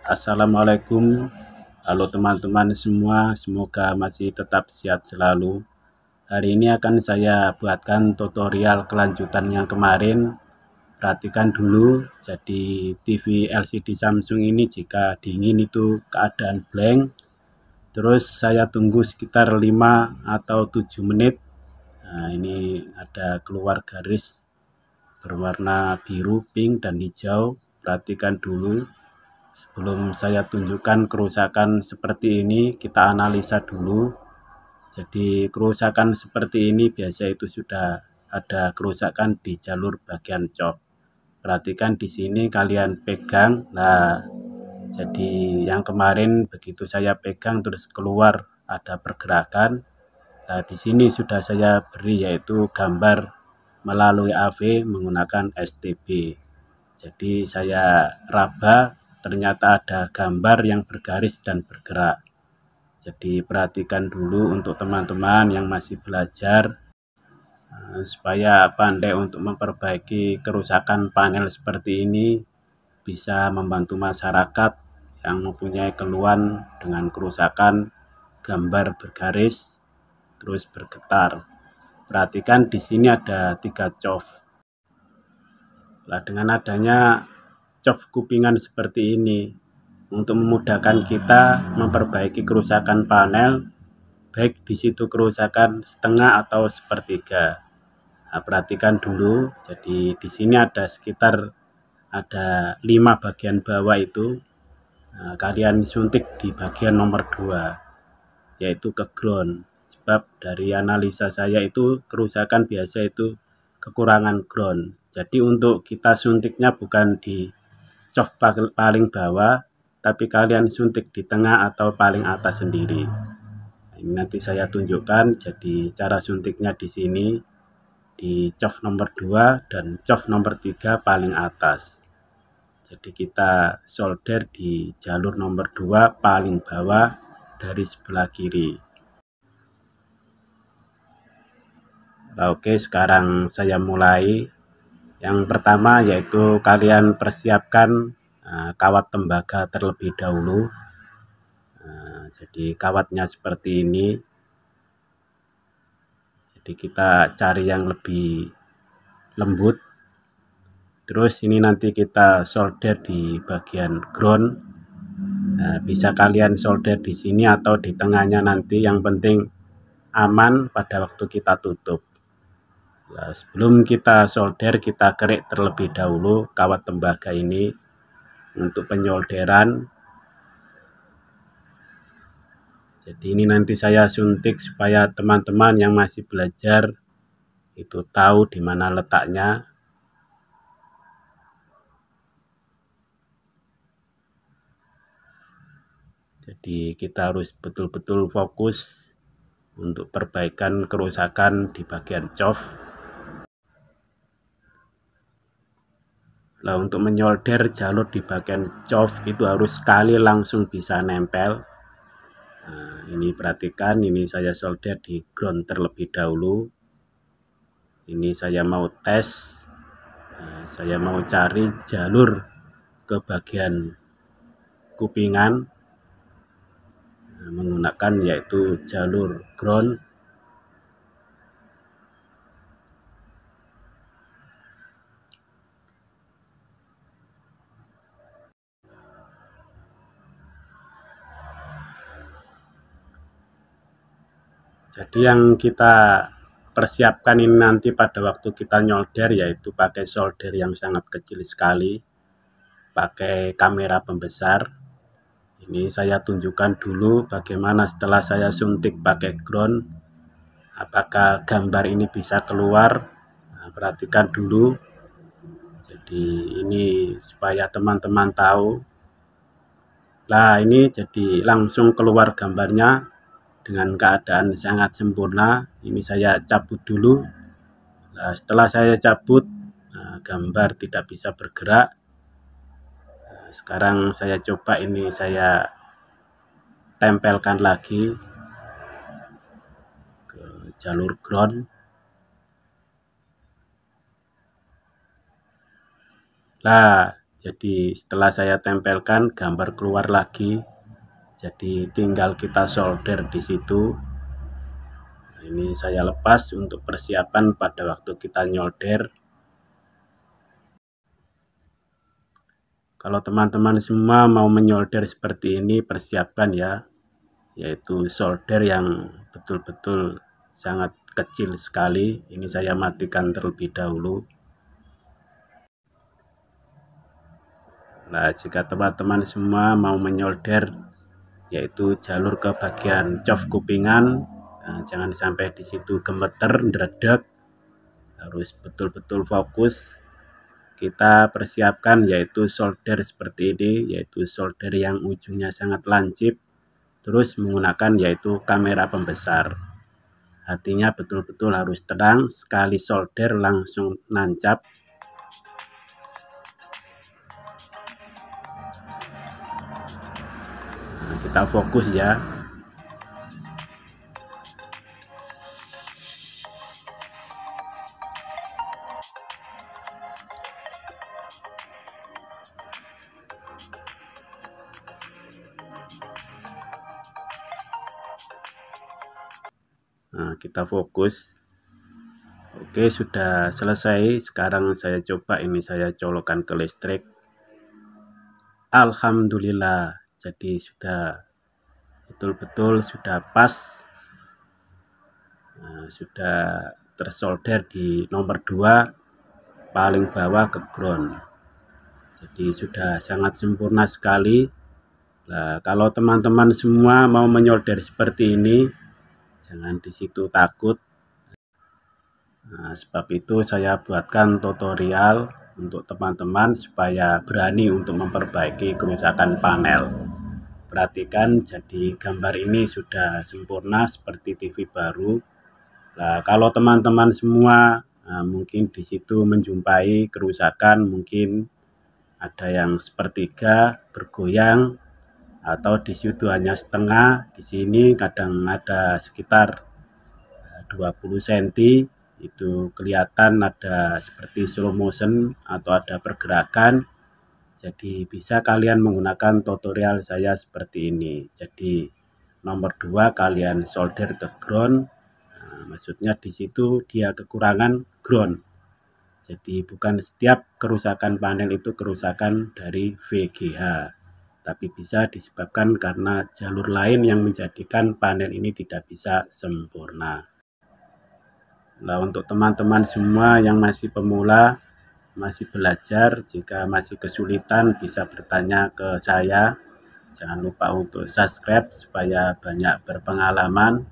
Assalamualaikum, halo teman-teman semua, semoga masih tetap sehat selalu. Hari ini akan saya buatkan tutorial kelanjutan yang kemarin. Perhatikan dulu, jadi TV LCD Samsung ini jika dingin itu keadaan blank, terus saya tunggu sekitar 5 atau 7 menit. Nah, ini ada keluar garis berwarna biru, pink, dan hijau. Perhatikan dulu. Sebelum saya tunjukkan kerusakan seperti ini, kita analisa dulu. Jadi kerusakan seperti ini biasa itu sudah ada kerusakan di jalur bagian cop. Perhatikan di sini kalian pegang. Nah, jadi yang kemarin begitu saya pegang terus keluar ada pergerakan. Nah, di sini sudah saya beri yaitu gambar melalui AV menggunakan STB. Jadi saya raba, ternyata ada gambar yang bergaris dan bergerak. Jadi perhatikan dulu untuk teman-teman yang masih belajar supaya pandai untuk memperbaiki kerusakan panel seperti ini, bisa membantu masyarakat yang mempunyai keluhan dengan kerusakan gambar bergaris terus bergetar. Perhatikan di sini ada 3 cov. Nah, dengan adanya cov kupingan seperti ini, untuk memudahkan kita memperbaiki kerusakan panel, baik di situ kerusakan setengah atau sepertiga. Nah, perhatikan dulu, jadi di sini ada sekitar 5 bagian bawah itu. Nah, kalian suntik di bagian nomor 2, yaitu ke ground. Sebab dari analisa saya itu kerusakan biasa itu kekurangan ground. Jadi untuk kita suntiknya bukan di cov paling bawah, tapi kalian suntik di tengah atau paling atas sendiri. Nah, ini nanti saya tunjukkan. Jadi cara suntiknya di sini di cov nomor 2 dan cov nomor 3 paling atas. Jadi kita solder di jalur nomor 2 paling bawah dari sebelah kiri. Nah, oke, sekarang saya mulai. Yang pertama yaitu kalian persiapkan kawat tembaga terlebih dahulu. Jadi kawatnya seperti ini. Jadi kita cari yang lebih lembut. Terus ini nanti kita solder di bagian ground. Bisa kalian solder di sini atau di tengahnya nanti, yang penting aman pada waktu kita tutup. Nah, sebelum kita solder, kita kerik terlebih dahulu kawat tembaga ini untuk penyolderan. Jadi ini nanti saya suntik supaya teman-teman yang masih belajar itu tahu di mana letaknya. Jadi kita harus betul-betul fokus untuk perbaikan kerusakan di bagian cov. Nah, untuk menyolder jalur di bagian cov itu harus sekali langsung bisa nempel. Nah, ini perhatikan, ini saya solder di ground terlebih dahulu. Ini saya mau tes, saya mau cari jalur ke bagian kupingan menggunakan yaitu jalur ground. Jadi yang kita persiapkan ini nanti pada waktu kita nyolder yaitu pakai solder yang sangat kecil sekali, pakai kamera pembesar. Ini saya tunjukkan dulu bagaimana setelah saya suntik pakai ground, apakah gambar ini bisa keluar. Nah, perhatikan dulu. Jadi ini supaya teman-teman tahu. Nah, ini jadi langsung keluar gambarnya dengan keadaan sangat sempurna. Ini saya cabut dulu. Nah, setelah saya cabut, gambar tidak bisa bergerak. Nah, sekarang saya coba ini saya tempelkan lagi ke jalur ground. Nah, jadi setelah saya tempelkan, gambar keluar lagi. Jadi tinggal kita solder di situ. Nah, ini saya lepas untuk persiapan pada waktu kita nyolder. Kalau teman-teman semua mau menyolder seperti ini, persiapkan ya, yaitu solder yang betul-betul sangat kecil sekali. Ini saya matikan terlebih dahulu. Nah, jika teman-teman semua mau menyolder yaitu jalur ke bagian cof kupingan, nah, jangan sampai di situ gemeter, ndredeg, harus betul-betul fokus. Kita persiapkan yaitu solder seperti ini, yaitu solder yang ujungnya sangat lancip, terus menggunakan yaitu kamera pembesar. Hatinya betul-betul harus tenang, sekali solder langsung nancap. Nah, kita fokus ya. Nah, kita fokus. Oke, sudah selesai. Sekarang saya coba ini, saya colokkan ke listrik. Alhamdulillah, jadi sudah betul-betul sudah pas. Nah, sudah tersolder di nomor 2 paling bawah ke ground. Jadi sudah sangat sempurna sekali. Nah, kalau teman-teman semua mau menyolder seperti ini, jangan di situ takut. Nah, sebab itu saya buatkan tutorial untuk teman-teman supaya berani untuk memperbaiki kerusakan panel. Perhatikan, jadi gambar ini sudah sempurna seperti TV baru. Nah, kalau teman-teman semua mungkin di situ menjumpai kerusakan, mungkin ada yang sepertiga bergoyang atau di situ hanya setengah. Di sini kadang ada sekitar 20 cm, itu kelihatan ada seperti slow motion atau ada pergerakan. Jadi bisa kalian menggunakan tutorial saya seperti ini. Jadi nomor 2 kalian solder ke ground. Nah, maksudnya di situ dia kekurangan ground. Jadi bukan setiap kerusakan panel itu kerusakan dari VGH, tapi bisa disebabkan karena jalur lain yang menjadikan panel ini tidak bisa sempurna. Nah, untuk teman-teman semua yang masih pemula, masih belajar, jika masih kesulitan bisa bertanya ke saya. Jangan lupa untuk subscribe supaya banyak berpengalaman.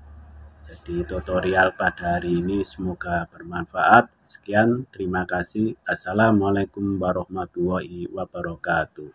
Jadi tutorial pada hari ini semoga bermanfaat. Sekian, terima kasih. Assalamualaikum warahmatullahi wabarakatuh.